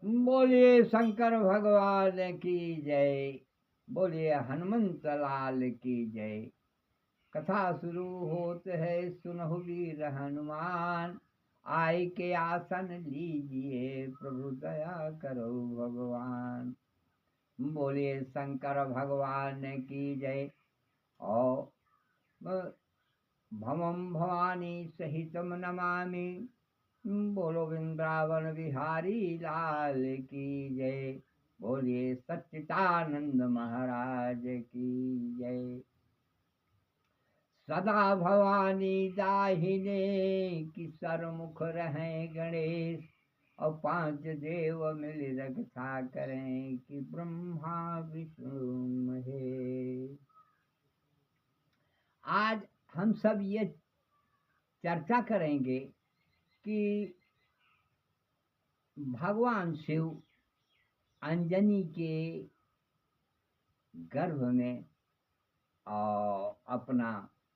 बोलिए शंकर भगवान की जय। बोलिए हनुमंत लाल की जय। कथा शुरू होत है, सुनहु वीर हनुमान। आई के आसन लीजिए, प्रभु दया करो भगवान। बोलिए शंकर भगवान की जय। और भवम भवानी सहितम नमामि। बोलो वृंदावन बिहारी लाल की जय। बोलिए सच्चिदानंद महाराज की जय। सदा भवानी दाहिने, कि सरमुख रहें गणेश। और पांच देव मिल रक्षा करें, कि ब्रह्मा विष्णु महेश। आज हम सब ये चर्चा करेंगे कि भगवान शिव अंजनी के गर्भ में और अपना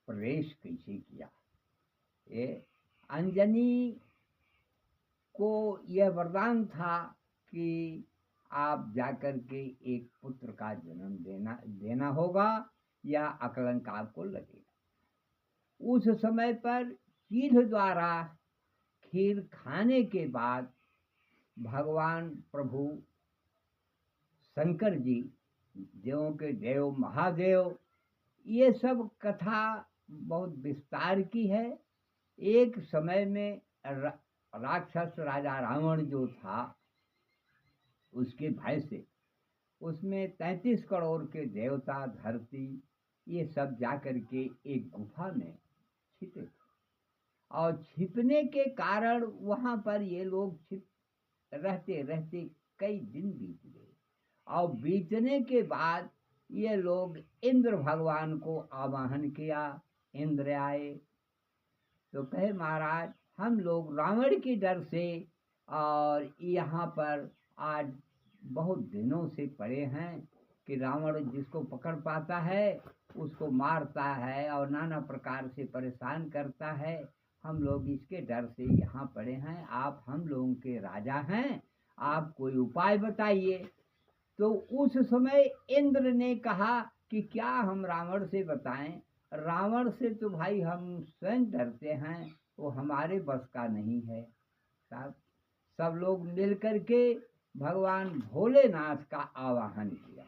प्रवेश कैसे किया। ये अंजनी को यह वरदान था कि आप जाकर के एक पुत्र का जन्म देना होगा, या अकलंक आपको लगेगा। उस समय पर चील द्वारा खीर खाने के बाद भगवान प्रभु शंकर जी, देवों के देव महादेव, ये सब कथा बहुत विस्तार की है। एक समय में राक्षस राजा रावण जो था, उसके भय से उसमें 33 करोड़ के देवता, धरती, ये सब जाकर के एक गुफा में छिपे थे। और छिपने के कारण वहाँ पर ये लोग छिप रहते रहते कई दिन बीत गए। और बीतने के बाद ये लोग इंद्र भगवान को आवाहन किया। इंद्र आए तो कहे, महाराज हम लोग रावण के डर से और यहाँ पर आज बहुत दिनों से पड़े हैं कि रावण जिसको पकड़ पाता है उसको मारता है और नाना प्रकार से परेशान करता है। हम लोग इसके डर से यहाँ पड़े हैं, आप हम लोगों के राजा हैं, आप कोई उपाय बताइए। तो उस समय इंद्र ने कहा कि क्या हम रावण से बताएं, रावण से तो भाई हम स्वयं डरते हैं, वो हमारे बस का नहीं है। सब लोग मिल करके भगवान भोलेनाथ का आवाहन किया।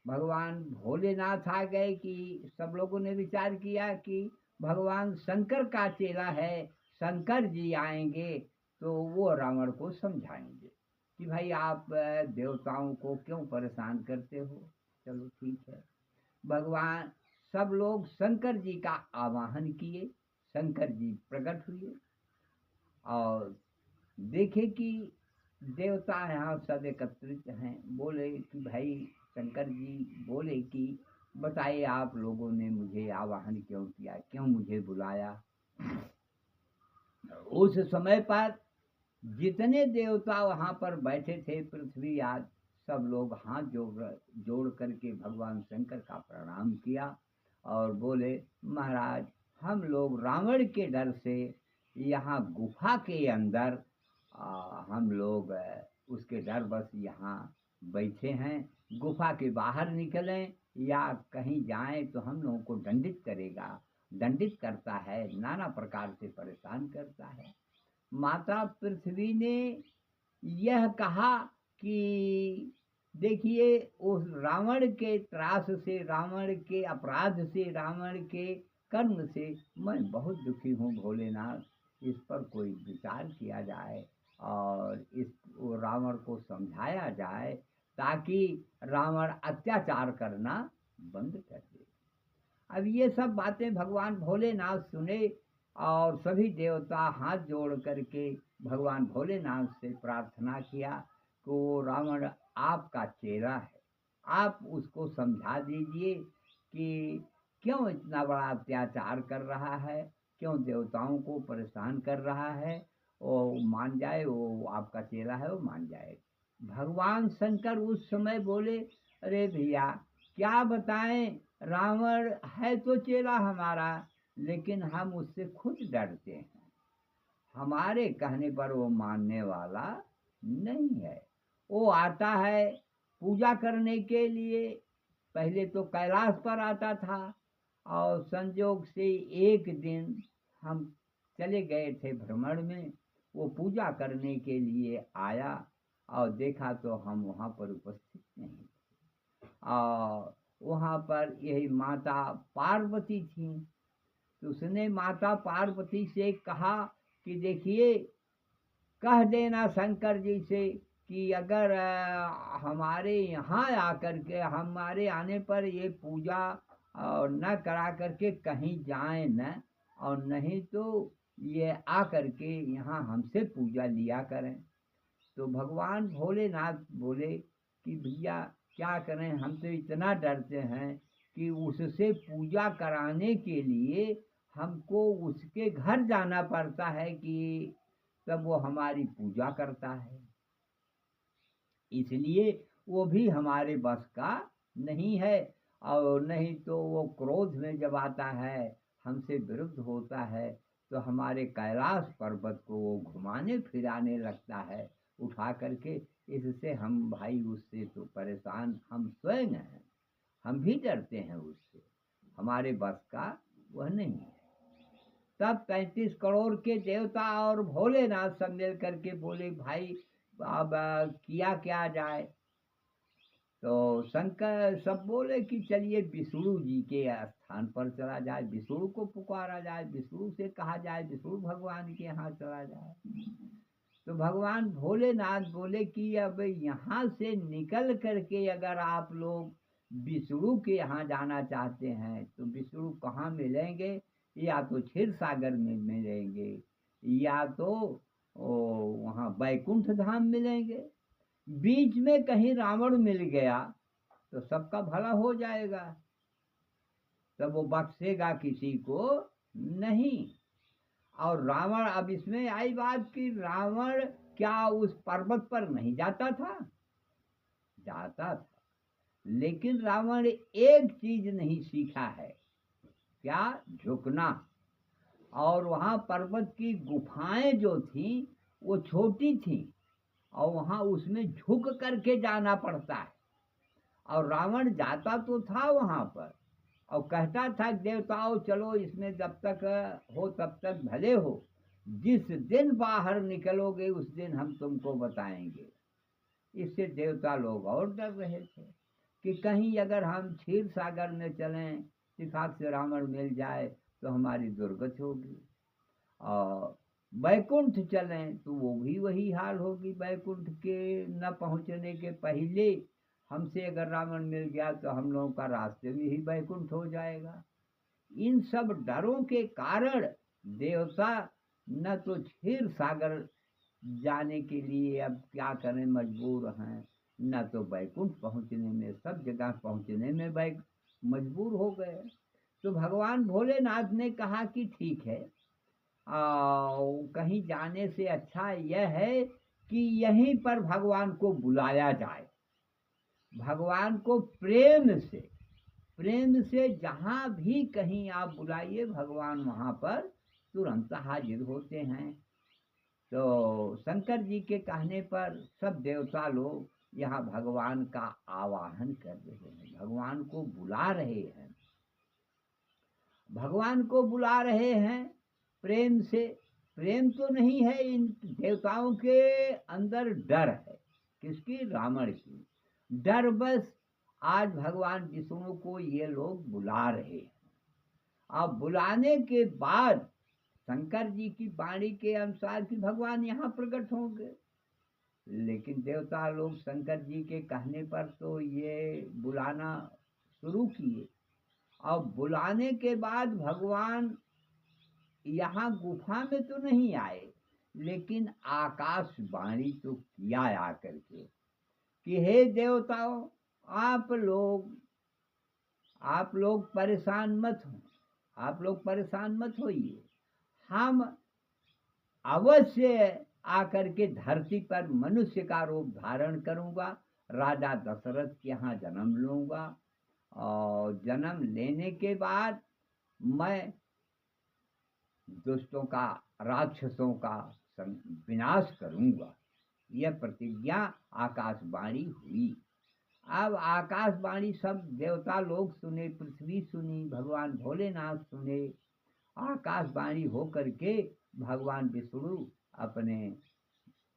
भगवान भोलेनाथ आ गए कि सब लोगों ने विचार किया कि भगवान शंकर का चेला है, शंकर जी आएंगे तो वो रावण को समझाएंगे कि भाई आप देवताओं को क्यों परेशान करते हो। चलो ठीक है। भगवान सब लोग शंकर जी का आवाहन किए, शंकर जी प्रकट हुए और देखे कि देवता यहाँ सब एकत्रित हैं। बोले कि भाई शंकर जी बोले कि बताइए आप लोगों ने मुझे आवाहन क्यों किया, क्यों मुझे बुलाया। उस समय पर जितने देवता वहाँ पर बैठे थे पृथ्वी आज, सब लोग हाथ जोड़ करके भगवान शंकर का प्रणाम किया और बोले, महाराज हम लोग रावण के डर से यहाँ गुफा के अंदर हम लोग उसके डर बस यहाँ बैठे हैं। गुफा के बाहर निकलें या कहीं जाएं तो हम लोगों को दंडित करेगा, दंडित करता है, नाना प्रकार से परेशान करता है। माता पृथ्वी ने यह कहा कि देखिए उस रावण के त्रास से, रावण के अपराध से, रावण के कर्म से मैं बहुत दुखी हूँ भोलेनाथ, इस पर कोई विचार किया जाए और इस रावण को समझाया जाए ताकि रावण अत्याचार करना बंद कर दे। अब ये सब बातें भगवान भोलेनाथ सुने और सभी देवता हाथ जोड़ करके भगवान भोलेनाथ से प्रार्थना किया कि वो रावण आपका चेला है, आप उसको समझा दीजिए कि क्यों इतना बड़ा अत्याचार कर रहा है, क्यों देवताओं को परेशान कर रहा है। वो मान जाए, वो आपका चेला है, वो मान जाए। भगवान शंकर उस समय बोले, अरे भैया क्या बताएं, रावण है तो चेला हमारा, लेकिन हम उससे खुद डरते हैं, हमारे कहने पर वो मानने वाला नहीं है। वो आता है पूजा करने के लिए, पहले तो कैलाश पर आता था, और संजोग से एक दिन हम चले गए थे भ्रमण में, वो पूजा करने के लिए आया, और देखा तो हम वहाँ पर उपस्थित नहीं। और वहाँ पर यही माता पार्वती थी, तो उसने माता पार्वती से कहा कि देखिए, कह देना शंकर जी से कि अगर हमारे यहाँ आकर के, हमारे आने पर ये पूजा और न करा करके कहीं जाए न, और नहीं तो ये आकर के यहाँ हमसे पूजा लिया करें। तो भगवान भोलेनाथ बोले कि भैया क्या करें, हम तो इतना डरते हैं कि उससे पूजा कराने के लिए हमको उसके घर जाना पड़ता है, कि तब वो हमारी पूजा करता है, इसलिए वो भी हमारे बस का नहीं है। और नहीं तो वो क्रोध में जब आता है, हमसे विरुद्ध होता है, तो हमारे कैलाश पर्वत को वो घुमाने फिराने लगता है उठा करके। इससे हम भाई उससे तो परेशान हम स्वयं हैं, हम भी डरते हैं उससे, हमारे बस का वह नहीं है। तब 35 करोड़ के देवता और भोलेनाथ सब मिल करके बोले भाई अब किया क्या जाए। तो शंकर सब बोले कि चलिए विष्णु जी के स्थान पर चला जाए, विष्णु को पुकारा जाए, विष्णु से कहा जाए, विष्णु भगवान के यहाँ चला जाए। तो भगवान भोलेनाथ बोले कि अब यहाँ से निकल करके अगर आप लोग विष्णु के यहाँ जाना चाहते हैं तो विष्णु कहाँ मिलेंगे, या तो क्षीर सागर में मिलेंगे, या तो वहाँ बैकुंठ धाम मिलेंगे। बीच में कहीं रावण मिल गया तो सबका भला हो जाएगा, तब वो बख्शेगा किसी को नहीं। और रावण, अब इसमें आई बात कि रावण क्या उस पर्वत पर नहीं जाता था? जाता था, लेकिन रावण एक चीज नहीं सीखा है, क्या? झुकना। और वहाँ पर्वत की गुफाएं जो थी वो छोटी थी, और वहाँ उसमें झुक करके जाना पड़ता है। और रावण जाता तो था वहाँ पर, और कहता था देवताओं चलो इसमें जब तक हो तब तक भले हो, जिस दिन बाहर निकलोगे उस दिन हम तुमको बताएंगे। इससे देवता लोग और डर रहे थे कि कहीं अगर हम क्षीर सागर में चलें, सिखाक से रावण मिल जाए तो हमारी दुर्गति होगी, और बैकुंठ चलें तो वो भी वही हाल होगी, बैकुंठ के न पहुंचने के पहले हमसे अगर रावण मिल गया तो हम लोगों का रास्ते में ही बैकुंठ हो जाएगा। इन सब डरों के कारण देवता न तो क्षीर सागर जाने के लिए अब क्या करें मजबूर हैं, न तो बैकुंठ पहुंचने में, सब जगह पहुंचने में बैक मजबूर हो गए। तो भगवान भोलेनाथ ने कहा कि ठीक है, कहीं जाने से अच्छा यह है कि यहीं पर भगवान को बुलाया जाए। भगवान को प्रेम से जहाँ भी कहीं आप बुलाइए, भगवान वहाँ पर तुरंत हाजिर होते हैं। तो शंकर जी के कहने पर सब देवता लोग यहाँ भगवान का आवाहन कर रहे हैं, भगवान को बुला रहे हैं, भगवान को बुला रहे हैं प्रेम से। प्रेम तो नहीं है, इन देवताओं के अंदर डर है। किसकी? रावण की डर। बस आज भगवान विष्णु को ये लोग बुला रहे हैं। अब बुलाने के बाद शंकर जी की वाणी के अनुसार कि भगवान यहाँ प्रकट होंगे, लेकिन देवता लोग शंकर जी के कहने पर तो ये बुलाना शुरू किए। अब बुलाने के बाद भगवान यहाँ गुफा में तो नहीं आए, लेकिन आकाशवाणी तो किया आकर के कि हे देवताओं, आप लोग परेशान मत हो, आप लोग परेशान मत होइए, हम अवश्य आकर के धरती पर मनुष्य का रूप धारण करूंगा, राजा दशरथ के यहाँ जन्म लूंगा, और जन्म लेने के बाद मैं दुष्टों का, राक्षसों का विनाश करूंगा। यह प्रतिज्ञा आकाशवाणी हुई। अब आकाशवाणी सब देवता लोग सुने, पृथ्वी सुनी, भगवान भोलेनाथ सुने। आकाशवाणी हो करके भगवान विष्णु अपने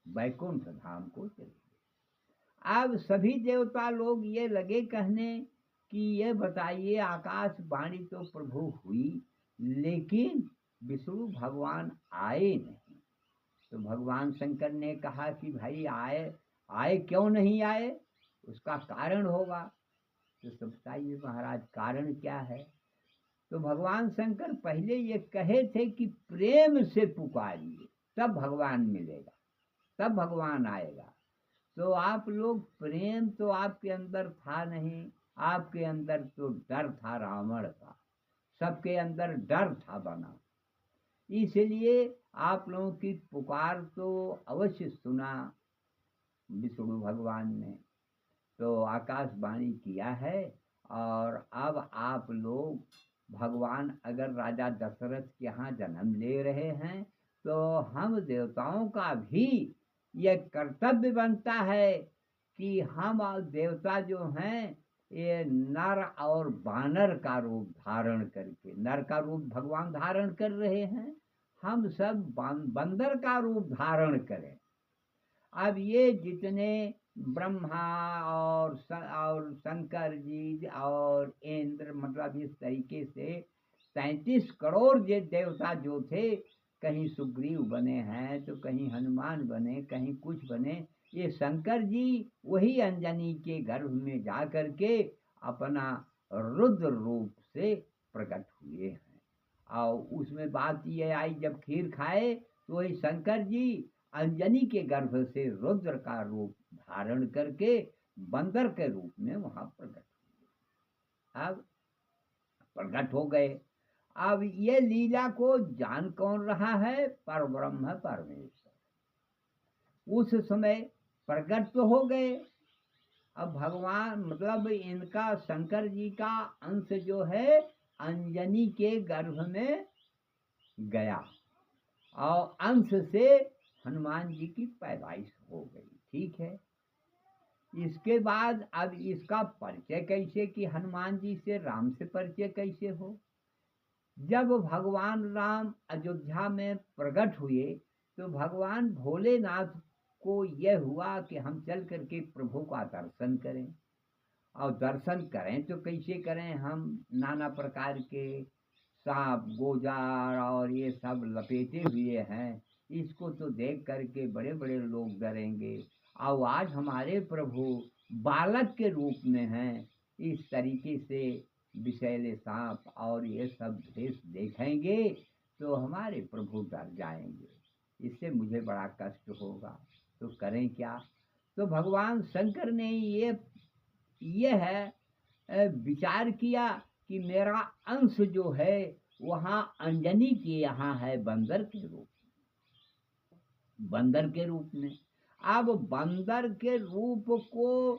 वैकुंठ धाम को चले गए। अब सभी देवता लोग ये लगे कहने कि ये बताइए, आकाशवाणी तो प्रभु हुई, लेकिन विष्णु भगवान आए नहीं। तो भगवान शंकर ने कहा कि भाई आए क्यों नहीं आए, उसका कारण होगा। तो सब बताइए महाराज, कारण क्या है। तो भगवान शंकर पहले ये कहे थे कि प्रेम से पुकारिए तब भगवान मिलेगा, तब भगवान आएगा। तो आप लोग, प्रेम तो आपके अंदर था नहीं, आपके अंदर तो डर था रावण का, सबके अंदर डर था बना। इसलिए आप लोगों की पुकार तो अवश्य सुना विष्णु भगवान ने, तो आकाशवाणी किया है। और अब आप लोग भगवान अगर राजा दशरथ के यहाँ जन्म ले रहे हैं, तो हम देवताओं का भी यह कर्तव्य बनता है कि हम देवता जो हैं, ये नर और बानर का रूप धारण करके, नर का रूप भगवान धारण कर रहे हैं, हम सब बंदर का रूप धारण करें। अब ये जितने ब्रह्मा और शंकर जी और इंद्र, मतलब इस तरीके से 33 करोड़ जे देवता जो थे, कहीं सुग्रीव बने हैं तो कहीं हनुमान बने, कहीं कुछ बने, ये शंकर जी वही अंजनी के गर्भ में जा करके अपना रुद्र रूप से प्रकट हुए हैं। और उसमें बात ये आई, जब खीर खाए तो वही शंकर जी अंजनी के गर्भ से रुद्र का रूप धारण करके बंदर के रूप में वहां प्रकट हुए। अब प्रकट हो गए। अब ये लीला को जान कौन रहा है, परब्रह्म परमेश्वर। उस समय प्रकट तो हो गए। अब भगवान, मतलब इनका शंकर जी का अंश जो है अंजनी के गर्भ में गया, और अंश से हनुमान जी की पैदाइश हो गई। ठीक है। इसके बाद अब इसका परिचय कैसे, कि हनुमान जी से राम से परिचय कैसे हो। जब भगवान राम अयोध्या में प्रकट हुए, तो भगवान भोलेनाथ को यह हुआ कि हम चल करके प्रभु का दर्शन करें। और दर्शन करें तो कैसे करें, हम नाना प्रकार के सांप गोजार और ये सब लपेटे हुए हैं, इसको तो देख करके बड़े बड़े लोग डरेंगे। और आज हमारे प्रभु बालक के रूप में हैं, इस तरीके से विषैले सांप और ये सब भेष देखेंगे तो हमारे प्रभु डर जाएंगे, इससे मुझे बड़ा कष्ट होगा, तो करें क्या। तो भगवान शंकर ने ये है विचार किया कि मेरा अंश जो है वहाँ अंजनी के यहाँ है बंदर के रूप में। अब बंदर के रूप को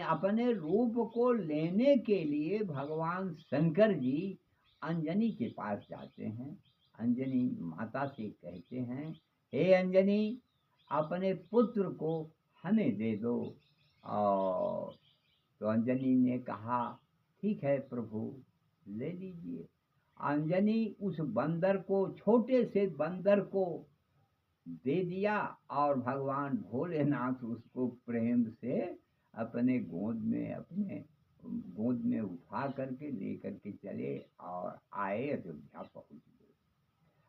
अपने रूप को लेने के लिए भगवान शंकर जी अंजनी के पास जाते हैं। अंजनी माता से कहते हैं, हे अंजनी, अपने पुत्र को हमें दे दो। और तो अंजनी ने कहा, ठीक है प्रभु, ले लीजिए। अंजनी उस बंदर को, छोटे से बंदर को दे दिया, और भगवान भोलेनाथ उसको प्रेम से अपने गोद में उठा करके ले करके चले और आए, अयोध्या पहुंच गए।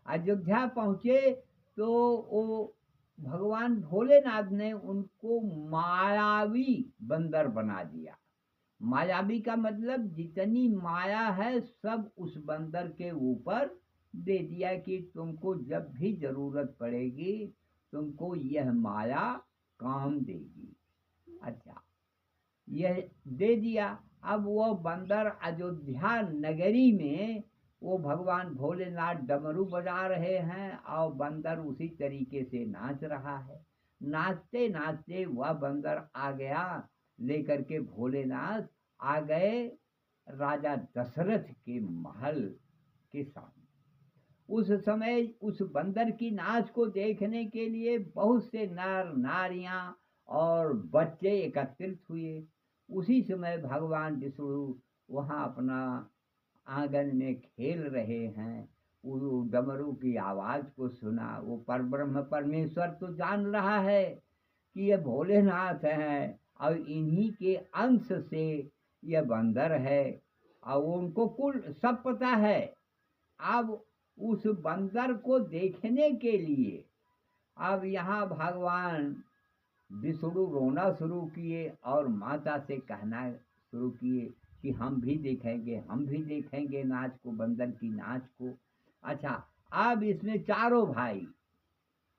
अयोध्या पहुंचे तो वो भगवान भोलेनाथ ने उनको मायावी बंदर बना दिया। मायावी का मतलब जितनी माया है सब उस बंदर के ऊपर दे दिया कि तुमको जब भी जरूरत पड़ेगी तुमको यह माया काम देगी। अच्छा, यह दे दिया। अब वो बंदर अयोध्या नगरी में, वो भगवान भोलेनाथ डमरू बजा रहे हैं और बंदर उसी तरीके से नाच रहा है। नाचते नाचते वह बंदर आ गया, लेकर के भोलेनाथ आ गए राजा दशरथ के महल के सामने। उस समय उस बंदर की नाच को देखने के लिए बहुत से नर नारियां और बच्चे एकत्रित हुए। उसी समय भगवान विष्णु वहाँ अपना आंगन में खेल रहे हैं। वो डमरू की आवाज को सुना। वो परब्रह्म परमेश्वर तो जान रहा है कि ये भोलेनाथ हैं और इन्हीं के अंश से ये बंदर है, और उनको कुल सब पता है। अब उस बंदर को देखने के लिए अब यहाँ भगवान विष्णु रोना शुरू किए और माता से कहना शुरू किए कि हम भी देखेंगे, हम भी देखेंगे नाच को, बंदर की नाच को। अच्छा, अब इसमें चारों भाई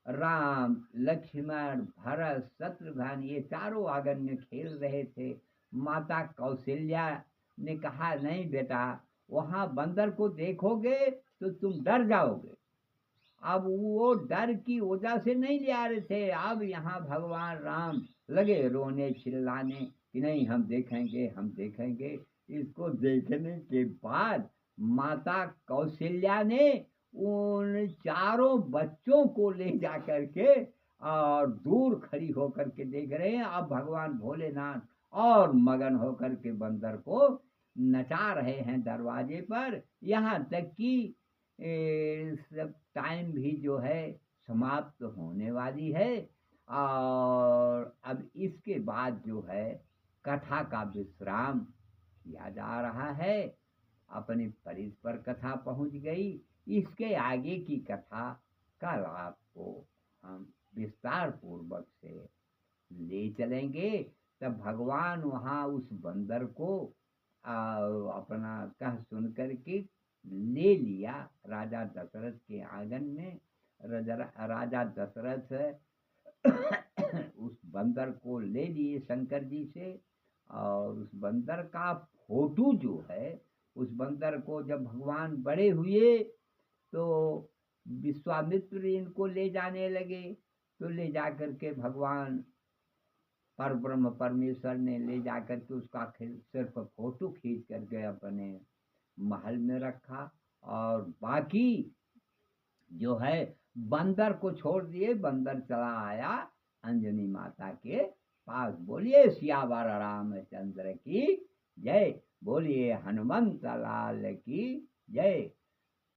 राम लक्ष्मण भरत शत्रुघ्न ये चारों आंगन में खेल रहे थे। माता कौशल्या ने कहा, नहीं बेटा, वहां बंदर को देखोगे तो तुम डर जाओगे। अब वो डर की वजह से नहीं ले आ रहे थे। अब यहाँ भगवान राम लगे रोने चिल्लाने कि नहीं, हम देखेंगे, हम देखेंगे। इसको देखने के बाद माता कौशल्या ने उन चारों बच्चों को ले जा करके और दूर खड़ी होकर के देख रहे हैं। अब भगवान भोलेनाथ और मगन होकर के बंदर को नचा रहे हैं दरवाजे पर। यहाँ तक कि सब टाइम भी जो है समाप्त होने वाली है। और अब इसके बाद जो है कथा का विश्राम किया जा रहा है। अपने परिध पर कथा पहुंच गई। इसके आगे की कथा कल आपको हम विस्तार पूर्वक से ले चलेंगे। तब भगवान वहाँ उस बंदर को अपना कह सुन करके ले लिया राजा दशरथ के आंगन में। राजा दशरथ उस बंदर को ले लिए शंकर जी से। और उस बंदर का फोटो जो है, उस बंदर को जब भगवान बड़े हुए तो विश्वामित्र इनको ले जाने लगे। तो ले जा करके भगवान परब्रह्म परमेश्वर ने ले जा करके उसका सिर्फ फोटो खींच करके अपने महल में रखा। और बाकी जो है बंदर को छोड़ दिए। बंदर चला आया अंजनी माता के पास। बोलिए सियावर रामचंद्र की जय, बोलिए हनुमंत लाल की जय।